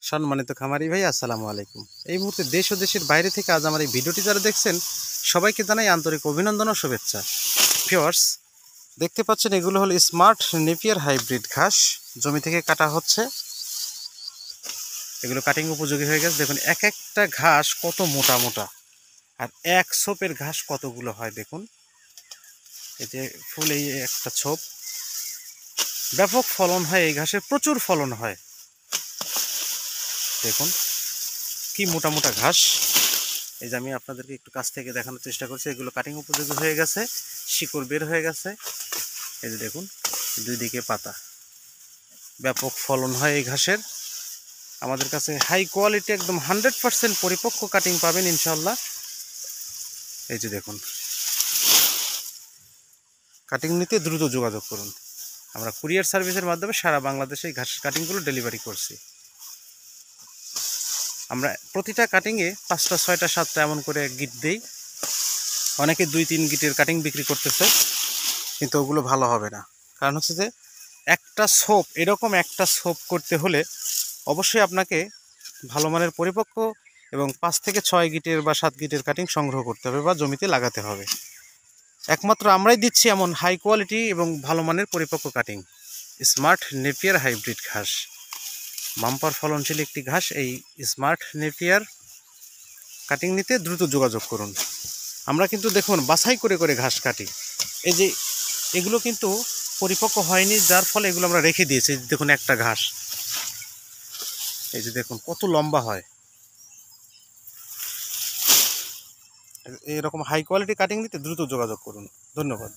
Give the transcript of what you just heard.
সম্মানিত খামারি ভাই, আসসালামু আলাইকুম। এই মুহূর্তে দেশ ও দেশের বাইরে থেকে আজ আমার এই ভিডিওটি যারা দেখছেন সবাইকে জানাই আন্তরিক অভিনন্দন ও শুভেচ্ছা। ভিউয়ার্স, দেখতে পাচ্ছেন এগুলো হলো স্মার্ট নেপিয়ার হাইব্রিড ঘাস, জমি থেকে কাটা হচ্ছে। এগুলো কাটিং উপযোগী হয়ে গেছে। দেখুন এক একটা ঘাস কত মোটা মোটা, আর এক ছোপের ঘাস কতগুলো হয় দেখুন। এই যে ফুল, এই একটা ছোপ, ব্যাপক ফলন হয় এই ঘাসের, প্রচুর ফলন হয়। দেখুন কি মোটা মোটা ঘাস। এই যে আমি আপনাদেরকে একটু কাছ থেকে দেখানোর চেষ্টা করছি। এগুলো কাটিং উপযোগী হয়ে গেছে, শিকড় বের হয়ে গেছে। এই যে দেখুন দুই দিকে পাতা, ব্যাপক ফলন হয় এই ঘাসের। আমাদের কাছে হাই কোয়ালিটি একদম 100% পরিপক্ক কাটিং পাবেন ইনশাল্লাহ। এই যে দেখুন, কাটিং নিতে দ্রুত যোগাযোগ করুন। আমরা কুরিয়ার সার্ভিসের মাধ্যমে সারা বাংলাদেশে এই ঘাসের কাটিংগুলো ডেলিভারি করছি। আমরা প্রতিটা কাটিংয়ে 5টা 6টা 7টা এমন করে গিট দেই। অনেকে 2-3 গিটের কাটিং বিক্রি করতেছে, কিন্তু ওগুলো ভালো হবে না। কারণ হচ্ছে যে একটা ছোপ, এরকম একটা ছোপ করতে হলে অবশ্যই আপনাকে ভালো মানের পরিপক্ক এবং 5 থেকে 6 গিটের বা 7 গিটের কাটিং সংগ্রহ করতে হবে বা জমিতে লাগাতে হবে। একমাত্র আমরাই দিচ্ছি এমন হাই কোয়ালিটি এবং ভালো মানের পরিপক্ক কাটিং। স্মার্ট নেপিয়ার হাইব্রিড ঘাস, বাম্পার ফলনশীল একটি ঘাস। এই স্মার্ট নেপিয়ার কাটিং নিতে দ্রুত যোগাযোগ করুন। আমরা কিন্তু দেখুন বাছাই করে করে ঘাস কাটি। এই যে এগুলো কিন্তু পরিপক্ক হয়নি, যার ফলে এগুলো আমরা রেখে দিয়েছি। দেখুন একটা ঘাস, এই যে দেখুন কত লম্বা হয়। এরকম হাই কোয়ালিটি কাটিং নিতে দ্রুত যোগাযোগ করুন। ধন্যবাদ।